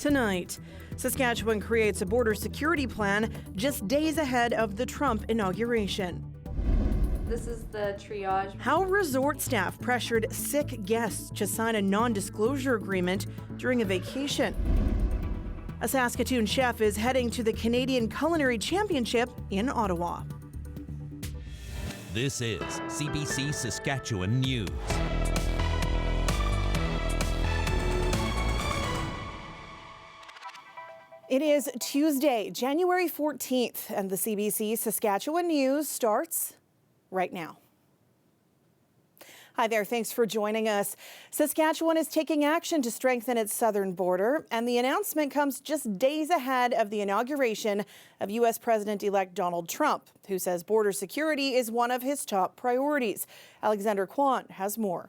Tonight, Saskatchewan creates a border security plan just days ahead of the Trump inauguration. This is the triage. How resort staff pressured sick guests to sign a non-disclosure agreement during a vacation. A Saskatoon chef is heading to the Canadian Culinary Championship in Ottawa. This is CBC Saskatchewan News. It is Tuesday, January 14th, and the CBC Saskatchewan News starts right now. Hi there, thanks for joining us. Saskatchewan is taking action to strengthen its southern border, and the announcement comes just days ahead of the inauguration of U.S. President-elect Donald Trump, who says border security is one of his top priorities. Alexander Kwan has more.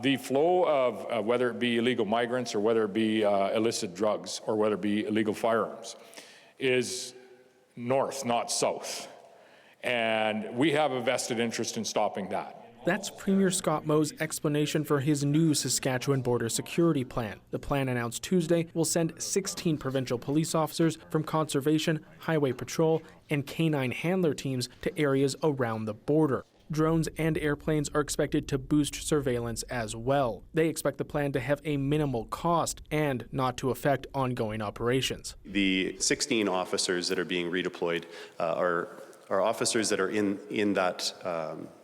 The flow of whether it be illegal migrants or whether it be illicit drugs or whether it be illegal firearms is north, not south. And we have a vested interest in stopping that. That's Premier Scott Moe's explanation for his new Saskatchewan border security plan. The plan, announced Tuesday, will send 16 provincial police officers from conservation, highway patrol, and canine handler teams to areas around the border. Drones and airplanes are expected to boost surveillance as well. They expect the plan to have a minimal cost and not to affect ongoing operations. The 16 officers that are being redeployed are officers that are in that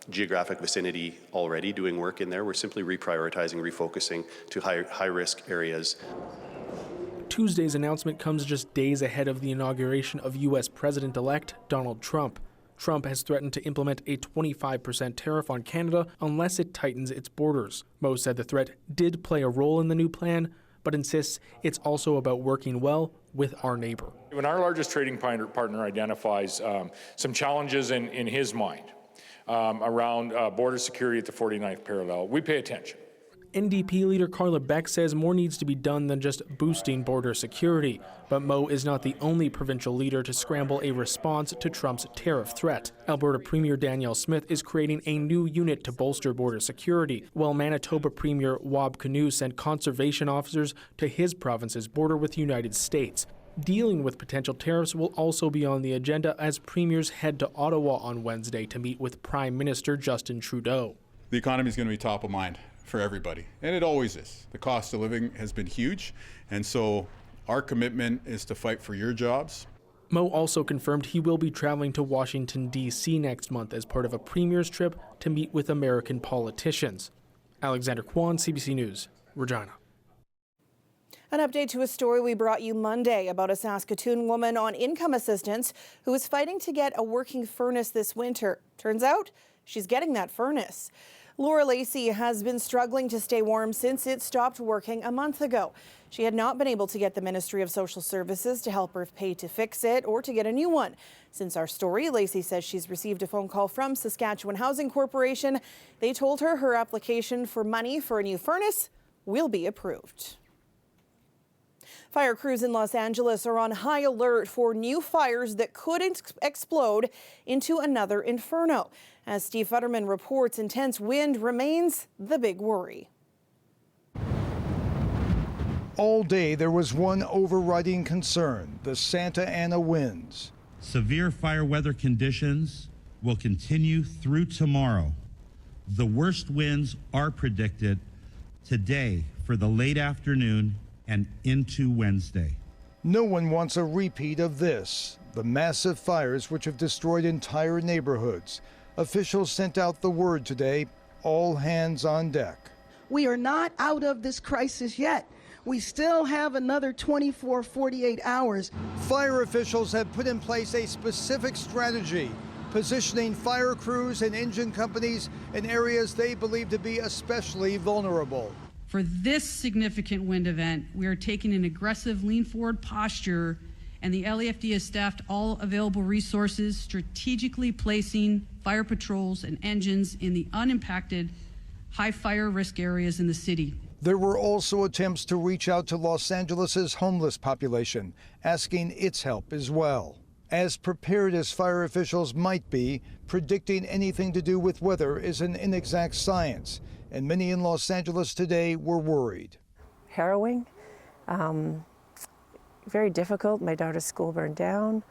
geographic vicinity already doing work in there. We're simply reprioritizing, refocusing to high-risk areas. Tuesday's announcement comes just days ahead of the inauguration of U.S. President-elect Donald Trump. Trump has threatened to implement a 25% tariff on Canada unless it tightens its borders. Moe said the threat did play a role in the new plan, but insists it's also about working well with our neighbor. When our largest trading partner identifies some challenges in his mind around border security at the 49th parallel, we pay attention. NDP leader Carla Beck says more needs to be done than just boosting border security. But Moe is not the only provincial leader to scramble a response to Trump's tariff threat. Alberta Premier Danielle Smith is creating a new unit to bolster border security, while Manitoba Premier Wab Kinew sent conservation officers to his province's border with the United States. Dealing with potential tariffs will also be on the agenda as premiers head to Ottawa on Wednesday to meet with Prime Minister Justin Trudeau. The economy is going to be top of mind for everybody, and it always is. The cost of living has been huge, and so our commitment is to fight for your jobs. Moe also confirmed he will be traveling to Washington, D.C. next month as part of a premier's trip to meet with American politicians. Alexander Kwan, CBC News, Regina. An update to a story we brought you Monday about a Saskatoon woman on income assistance who is fighting to get a working furnace this winter. Turns out she's getting that furnace. Laura Lacey has been struggling to stay warm since it stopped working a month ago. She had not been able to get the Ministry of Social Services to help her pay to fix it or to get a new one. Since our story, Lacey says she's received a phone call from Saskatchewan Housing Corporation. They told her her application for money for a new furnace will be approved. Fire crews in Los Angeles are on high alert for new fires that could explode into another inferno. As Steve Futterman reports, intense wind remains the big worry. All day there was one overriding concern, the Santa Ana winds. Severe fire weather conditions will continue through tomorrow. The worst winds are predicted today for the late afternoon and into Wednesday. No one wants a repeat of this, the massive fires which have destroyed entire neighborhoods. Officials sent out the word today, all hands on deck. We are not out of this crisis yet. We still have another 24, 48 hours. Fire officials have put in place a specific strategy, positioning fire crews and engine companies in areas they believe to be especially vulnerable. For this significant wind event, we are taking an aggressive lean forward posture, and the LAFD has staffed all available resources, strategically placing fire patrols and engines in the unimpacted high fire risk areas in the city. There were also attempts to reach out to Los Angeles's homeless population, asking its help as well. As prepared as fire officials might be, predicting anything to do with weather is an inexact science, and many in Los Angeles today were worried. Harrowing, Very difficult. My daughter's school burned down,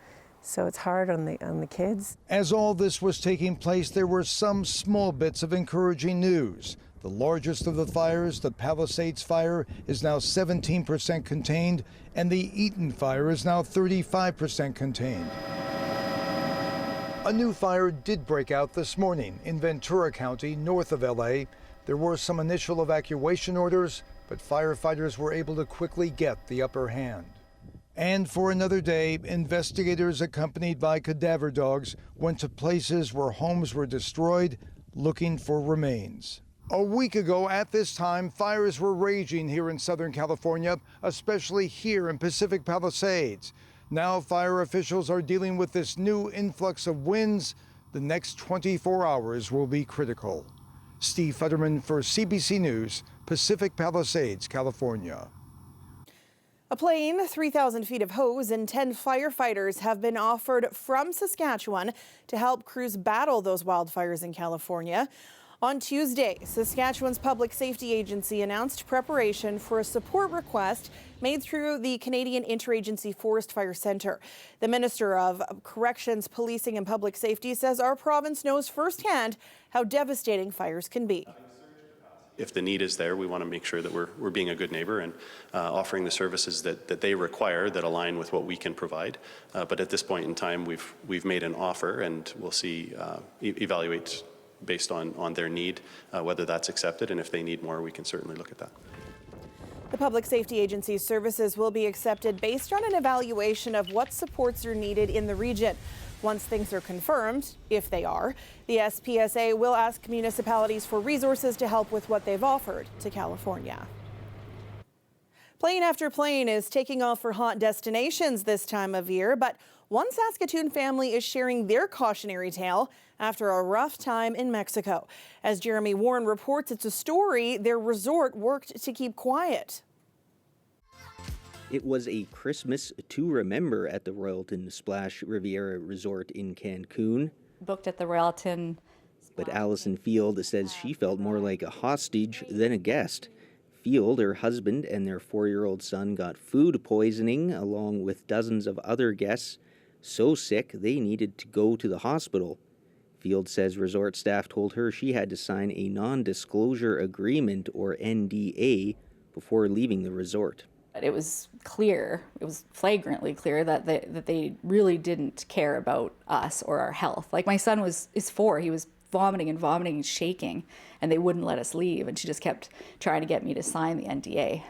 so it's hard on the kids. As all this was taking place, there were some small bits of encouraging news. The largest of the fires, the Palisades fire, is now 17% contained, and the Eaton fire is now 35% contained. A new fire did break out this morning in Ventura County, north of LA. There were some initial evacuation orders, but firefighters were able to quickly get the upper hand. And for another day, investigators accompanied by cadaver dogs went to places where homes were destroyed, looking for remains. A week ago at this time, fires were raging here in Southern California, especially here in Pacific Palisades. Now fire officials are dealing with this new influx of winds. The next 24 hours will be critical. Steve Futterman for CBC News, Pacific Palisades, California. A plane, 3,000 feet of hose, and 10 firefighters have been offered from Saskatchewan to help crews battle those wildfires in California. On Tuesday, Saskatchewan's Public Safety Agency announced preparation for a support request made through the Canadian Interagency Forest Fire Centre. The Minister of Corrections, Policing and Public Safety says our province knows firsthand how devastating fires can be. If the need is there, we want to make sure that we're being a good neighbor and offering the services that they require that align with what we can provide. But at this point in time, we've made an offer, and we'll see, evaluate based on their need, whether that's accepted, and if they need more, we can certainly look at that. The Public Safety Agency's services will be accepted based on an evaluation of what supports are needed in the region. Once things are confirmed, if they are, the SPSA will ask municipalities for resources to help with what they've offered to California. Plane after plane is taking off for hot destinations this time of year, but one Saskatoon family is sharing their cautionary tale after a rough time in Mexico. As Jeremy Warren reports, it's a story their resort worked to keep quiet. It was a Christmas to remember at the Royalton Splash Riviera Resort in Cancun. Booked at the Royalton. But Allison Field says she felt more like a hostage than a guest. Field, her husband, and their 4-year-old son got food poisoning along with dozens of other guests, so sick they needed to go to the hospital. Field says resort staff told her she had to sign a non-disclosure agreement, or NDA, before leaving the resort. It was clear, it was flagrantly clear that they really didn't care about us or our health. Like, my son is 4, he was vomiting and shaking, and they wouldn't let us leave, and she just kept trying to get me to sign the NDA.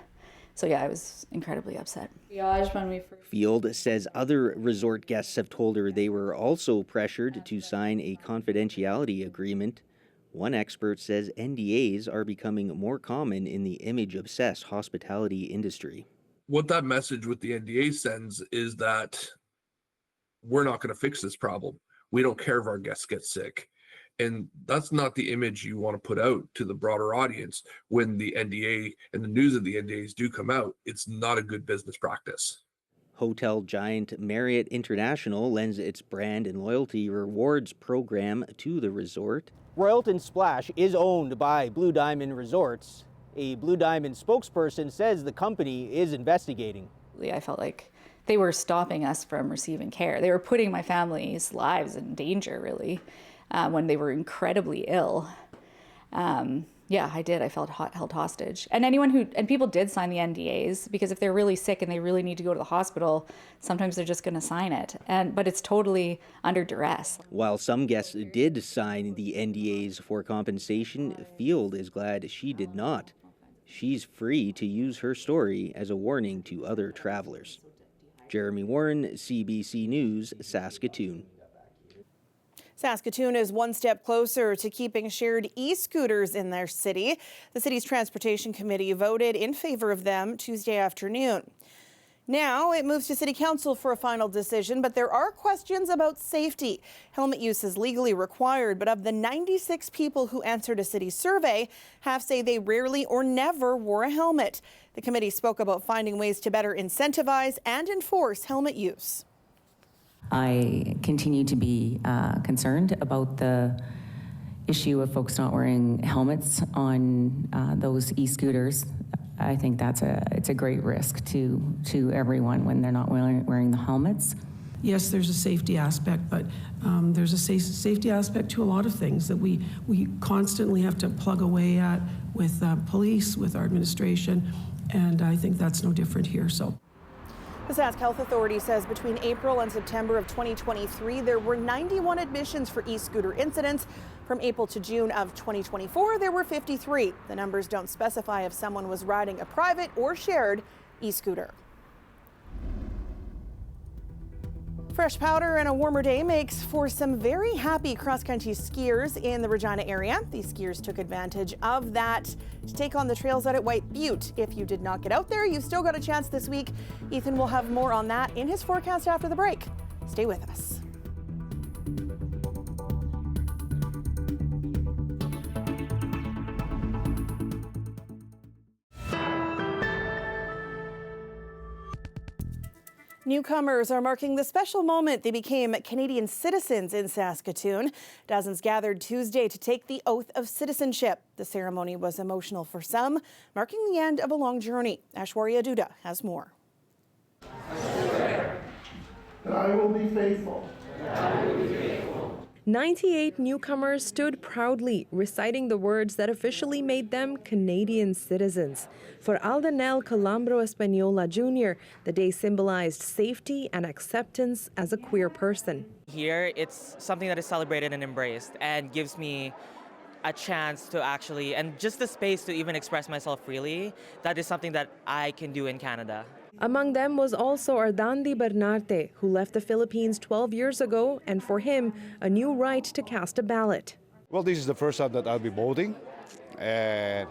So yeah, I was incredibly upset. Field says other resort guests have told her they were also pressured to sign a confidentiality agreement. One expert says NDAs are becoming more common in the image-obsessed hospitality industry. What that message with the NDA sends is that we're not going to fix this problem. We don't care if our guests get sick. And that's not the image you want to put out to the broader audience when the NDA and the news of the NDAs do come out. It's not a good business practice. Hotel giant Marriott International lends its brand and loyalty rewards program to the resort. Royalton Splash is owned by Blue Diamond Resorts. A Blue Diamond spokesperson says the company is investigating. I felt like they were stopping us from receiving care. They were putting my family's lives in danger, really, when they were incredibly ill. Yeah, I did. I felt held hostage. And people did sign the NDAs, because if they're really sick and they really need to go to the hospital, sometimes they're just going to sign it. But it's totally under duress. While some guests did sign the NDAs for compensation, Field is glad she did not. She's free to use her story as a warning to other travelers. Jeremy Warren, CBC News, Saskatoon. Saskatoon is one step closer to keeping shared e-scooters in their city. The city's transportation committee voted in favor of them Tuesday afternoon. Now it moves to City Council for a final decision, but there are questions about safety. Helmet use is legally required, but of the 96 people who answered a city survey, half say they rarely or never wore a helmet. The committee spoke about finding ways to better incentivize and enforce helmet use. I continue to be concerned about the issue of folks not wearing helmets on those e-scooters. I think it's a great risk to everyone when they're not wearing the helmets. Yes, there's a safety aspect, but there's a safety aspect to a lot of things that we constantly have to plug away at with police, with our administration, and I think that's no different here. So. The Sask Health Authority says between April and September of 2023, there were 91 admissions for e-scooter incidents. From April to June of 2024, there were 53. The numbers don't specify if someone was riding a private or shared e-scooter. Fresh powder and a warmer day makes for some very happy cross-country skiers in the Regina area. These skiers took advantage of that to take on the trails out at White Butte. If you did not get out there, you've still got a chance this week. Ethan will have more on that in his forecast after the break. Stay with us. Newcomers are marking the special moment they became Canadian citizens in Saskatoon. Dozens gathered Tuesday to take the oath of citizenship. The ceremony was emotional for some, marking the end of a long journey. Aishwarya Duda has more. That I will be faithful. 98 newcomers stood proudly, reciting the words that officially made them Canadian citizens. For Aldanel Calambro Española Jr., the day symbolized safety and acceptance as a queer person. Here, it's something that is celebrated and embraced and gives me a chance to actually, and just the space to even express myself freely. That is something that I can do in Canada. Among them was also Ardandi Bernarte, who left the Philippines 12 years ago, and for him, a new right to cast a ballot. Well, this is the first time that I'll be voting, and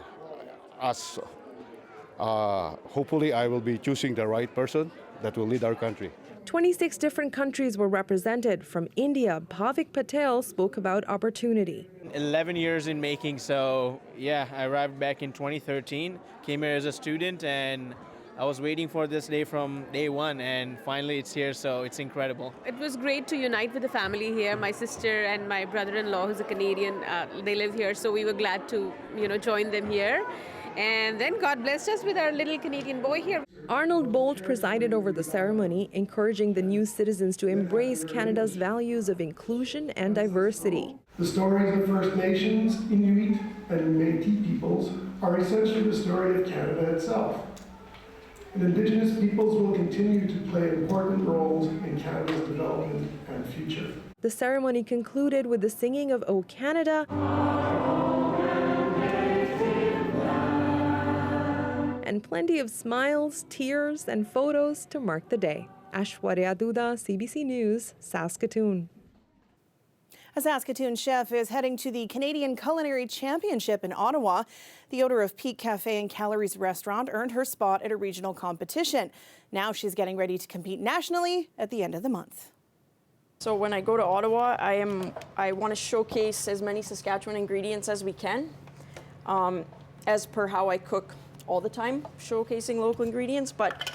hopefully I will be choosing the right person that will lead our country. 26 different countries were represented. From India, Bhavik Patel spoke about opportunity. 11 years in making, so yeah, I arrived back in 2013, came here as a student, and I was waiting for this day from day one, and finally it's here, so it's incredible. It was great to unite with the family here. My sister and my brother-in-law, who's a Canadian, they live here, so we were glad to, join them here. And then God blessed us with our little Canadian boy here. Arnold Bolt presided over the ceremony, encouraging the new citizens to embrace Canada's values of inclusion and diversity. The stories of First Nations, Inuit, and Métis peoples are essentially the story of Canada itself. And Indigenous peoples will continue to play important roles in Canada's development and future. The ceremony concluded with the singing of O Canada and plenty of smiles, tears, and photos to mark the day. Aishwarya Duda, CBC News, Saskatoon. A Saskatoon chef is heading to the Canadian Culinary Championship in Ottawa. The owner of Peak Cafe and Calories restaurant earned her spot at a regional competition. Now she's getting ready to compete nationally at the end of the month. So when I go to Ottawa, I want to showcase as many Saskatchewan ingredients as we can, as per how I cook all the time, showcasing local ingredients. But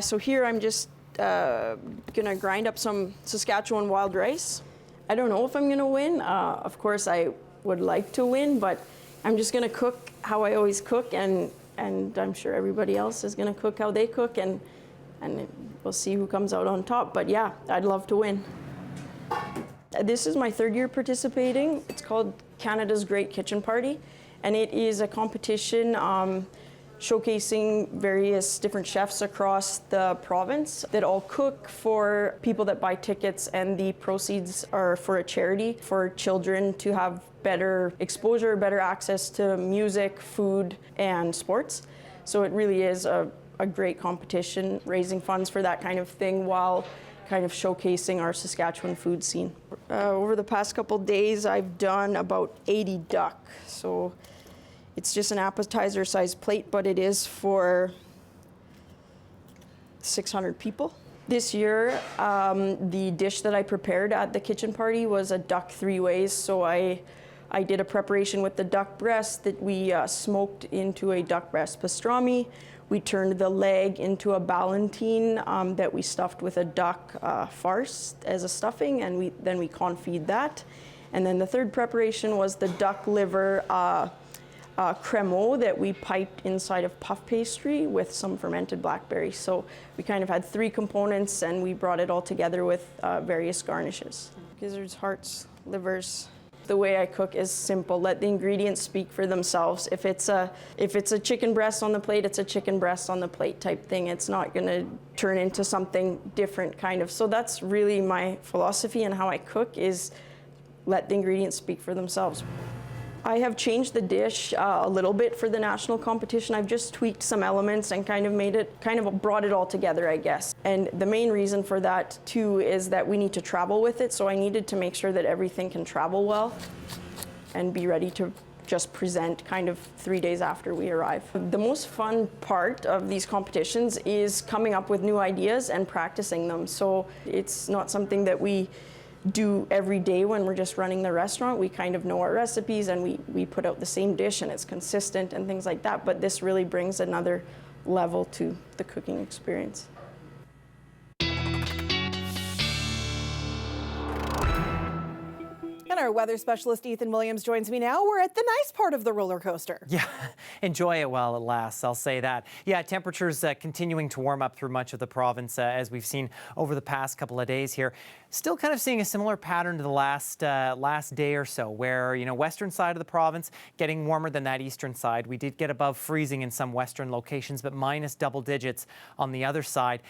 so here I'm just gonna grind up some Saskatchewan wild rice. I don't know if I'm gonna win. Of course, I would like to win, but I'm just gonna cook how I always cook, and I'm sure everybody else is gonna cook how they cook, and we'll see who comes out on top. But yeah, I'd love to win. This is my third year participating. It's called Canada's Great Kitchen Party, and it is a competition showcasing various different chefs across the province that all cook for people that buy tickets, and the proceeds are for a charity for children to have better exposure, better access to music, food, and sports. So it really is a great competition, raising funds for that kind of thing while kind of showcasing our Saskatchewan food scene. Over the past couple days, I've done about 80 duck. So it's just an appetizer-sized plate, but it is for 600 people. This year, the dish that I prepared at the kitchen party was a duck 3 ways. So I did a preparation with the duck breast that we smoked into a duck breast pastrami. We turned the leg into a ballantine that we stuffed with a duck farce as a stuffing, and then we confit that. And then the third preparation was the duck liver crémeau that we piped inside of puff pastry with some fermented blackberries. So we kind of had 3 components, and we brought it all together with various garnishes. Gizzards, hearts, livers. The way I cook is simple. Let the ingredients speak for themselves. If it's a chicken breast on the plate, it's a chicken breast on the plate type thing. It's not going to turn into something different kind of. So that's really my philosophy, and how I cook is let the ingredients speak for themselves. I have changed the dish a little bit for the national competition. I've just tweaked some elements and kind of brought it all together, I guess. And the main reason for that too is that we need to travel with it. So I needed to make sure that everything can travel well and be ready to just present kind of 3 days after we arrive. The most fun part of these competitions is coming up with new ideas and practicing them. So it's not something that we do every day when we're just running the restaurant. We kind of know our recipes, and we put out the same dish, and it's consistent and things like that. But this really brings another level to the cooking experience. And our weather specialist Ethan Williams joins me now. We're at the nice part of the roller coaster. Yeah, enjoy it while it lasts, I'll say that. Yeah, temperatures continuing to warm up through much of the province as we've seen over the past couple of days here. Still kind of seeing a similar pattern to the last day or so, where, you know, western side of the province getting warmer than that eastern side. We did get above freezing in some western locations, but minus double digits on the other side.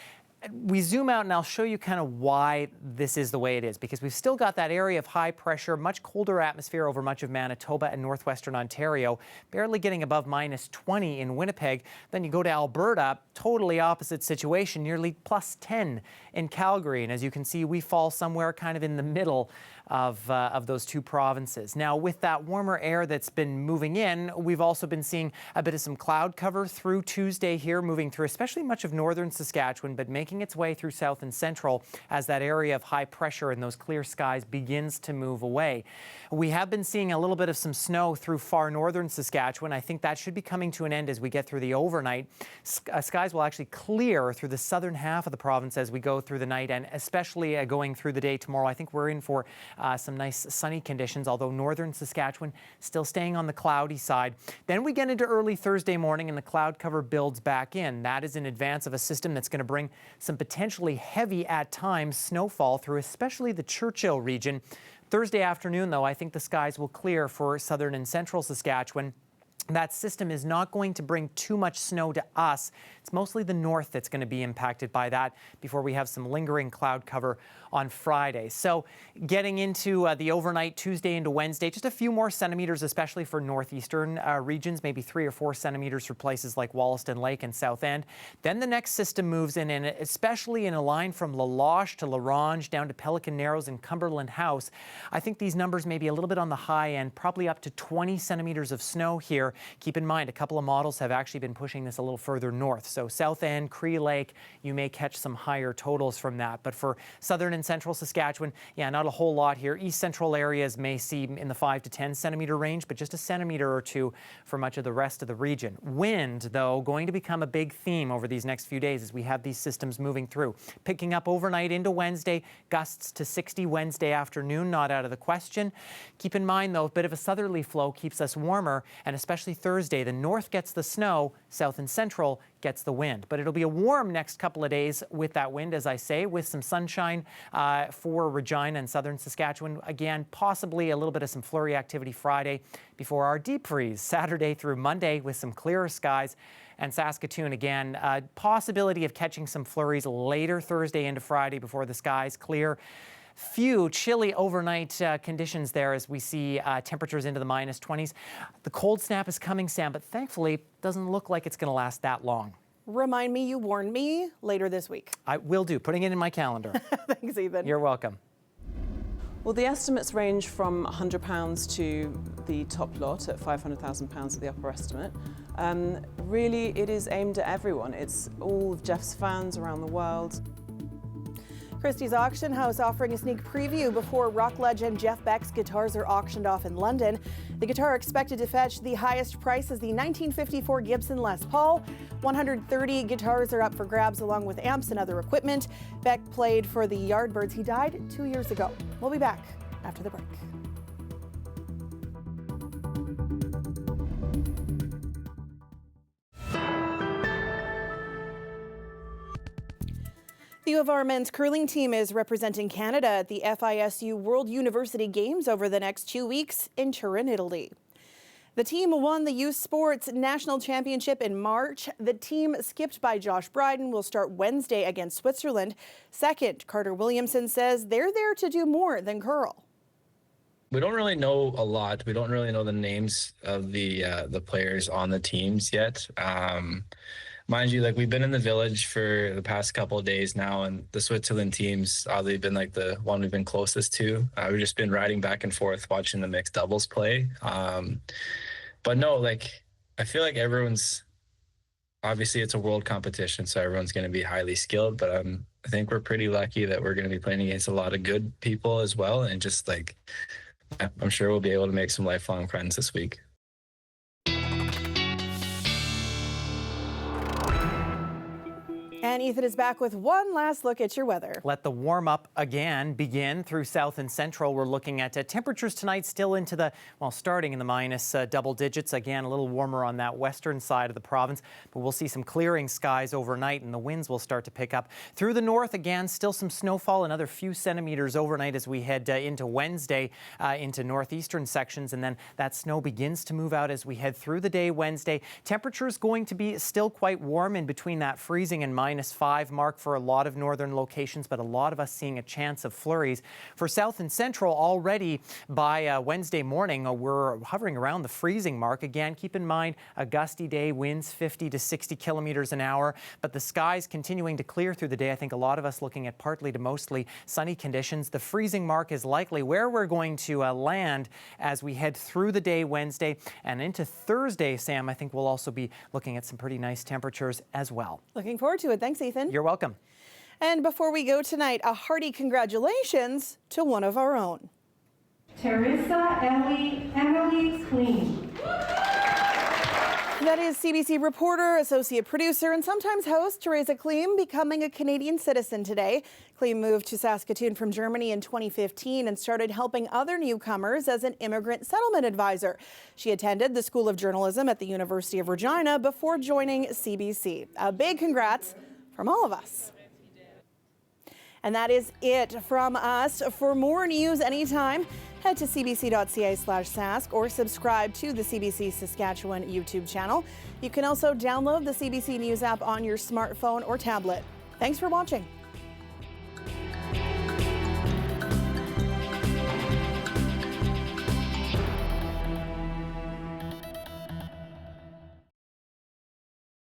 We zoom out and I'll show you kind of why this is the way it is, because we've still got that area of high pressure, much colder atmosphere over much of Manitoba and northwestern Ontario, barely getting above minus 20 in Winnipeg. Then you go to Alberta, totally opposite situation, nearly plus 10 in Calgary. And as you can see, we fall somewhere kind of in the middle of those two provinces. Now, with that warmer air that's been moving in, we've also been seeing a bit of some cloud cover through Tuesday here, moving through especially much of northern Saskatchewan, but making its way through south and central as that area of high pressure and those clear skies begins to move away. We have been seeing a little bit of some snow through far northern Saskatchewan. I think that should be coming to an end as we get through the overnight. Skies will actually clear through the southern half of the province as we go through the night, and especially going through the day tomorrow. I think we're in for some nice sunny conditions, although northern Saskatchewan still staying on the cloudy side. Then we get into early Thursday morning and the cloud cover builds back in. That is in advance of a system that's going to bring some potentially heavy at times snowfall through especially the Churchill region. Thursday afternoon, though, I think the skies will clear for southern and central Saskatchewan. That system is not going to bring too much snow to us. It's mostly the north that's going to be impacted by that before we have some lingering cloud cover on Friday. So getting into the overnight Tuesday into Wednesday, just a few more centimeters, especially for northeastern regions, maybe 3 or 4 centimeters for places like Wollaston Lake and South End. Then the next system moves in, and especially in a line from La Loche to La Ronge down to Pelican Narrows and Cumberland House. I think these numbers may be a little bit on the high end, probably up to 20 centimeters of snow here. Keep in mind, a couple of models have actually been pushing this a little further north. So South End, Cree Lake, you may catch some higher totals from that. But for southern and central Saskatchewan, yeah, not a whole lot here. East central areas may see in the 5 to 10 centimeter range, but just a centimeter or two for much of the rest of the region. Wind, though, going to become a big theme over these next few days as we have these systems moving through. Picking up overnight into Wednesday, gusts to 60 Wednesday afternoon, not out of the question. Keep in mind, though, a bit of a southerly flow keeps us warmer, and especially Thursday, the north gets the snow, south and central gets the wind. But it'll be a warm next couple of days with that wind, as I say, with some sunshine for Regina and southern Saskatchewan. Again, possibly a little bit of some flurry activity Friday before our deep freeze Saturday through Monday with some clearer skies. And Saskatoon, again, possibility of catching some flurries later Thursday into Friday before the skies clear. Few chilly overnight conditions there as we see temperatures into the minus 20s. The cold snap is coming, Sam, but thankfully doesn't look like it's going to last that long. Remind me, you warned me later this week. I will do, putting it in my calendar. Thanks, Ethan. You're welcome. Well, the estimates range from £100 to the top lot at £500,000 at the upper estimate. Really, it is aimed at everyone. It's all of Jeff's fans around the world. Christie's Auction House offering a sneak preview before rock legend Jeff Beck's guitars are auctioned off in London. The guitar expected to fetch the highest price is the 1954 Gibson Les Paul. 130 guitars are up for grabs along with amps and other equipment. Beck played for the Yardbirds. He died 2 years ago. We'll be back after the break. The U of R men's curling team is representing Canada at the FISU World University Games over the next 2 weeks in Turin, Italy. The team won the Youth Sports National Championship in March. The team, skipped by Josh Bryden, will start Wednesday against Switzerland. Second, Carter Williamson says they're there to do more than curl. We don't really know a lot. We don't really know the names of the players on the teams yet. Mind you, like, we've been in the village for the past couple of days now, and the Switzerland team's oddly been like the one we've been closest to. We've just been riding back and forth watching the mixed doubles play. But no, like, I feel like everyone's, obviously it's a world competition, so everyone's going to be highly skilled, but I think we're pretty lucky that we're going to be playing against a lot of good people as well, and just like, I'm sure we'll be able to make some lifelong friends this week. And Ethan is back with one last look at your weather. Let the warm up again begin through south and central. We're looking at temperatures tonight still into the, well, starting in the minus double digits. Again, a little warmer on that western side of the province, but we'll see some clearing skies overnight and the winds will start to pick up. Through the north, again, still some snowfall, another few centimeters overnight as we head into Wednesday into northeastern sections, and then that snow begins to move out as we head through the day Wednesday. Temperatures going to be still quite warm in between that freezing and -5 mark for a lot of northern locations, but a lot of us seeing a chance of flurries. For south and central, already by Wednesday morning, we're hovering around the freezing mark. Again, keep in mind a gusty day, winds 50 to 60 kilometers an hour, but the skies continuing to clear through the day. I think a lot of us looking at partly to mostly sunny conditions. The freezing mark is likely where we're going to land as we head through the day Wednesday and into Thursday. Sam, I think we'll also be looking at some pretty nice temperatures as well. Looking forward to it. Thanks, Ethan. You're welcome. And before we go tonight, a hearty congratulations to one of our own. Teresa Emily Clean. That is CBC reporter, associate producer, and sometimes host Teresa Kleem becoming a Canadian citizen today. Kleem moved to Saskatoon from Germany in 2015 and started helping other newcomers as an immigrant settlement advisor. She attended the School of Journalism at the University of Regina before joining CBC. A big congrats from all of us. And that is it from us. For more news anytime, head to cbc.ca/Sask or subscribe to the CBC Saskatchewan YouTube channel. You can also download the CBC News app on your smartphone or tablet. Thanks for watching.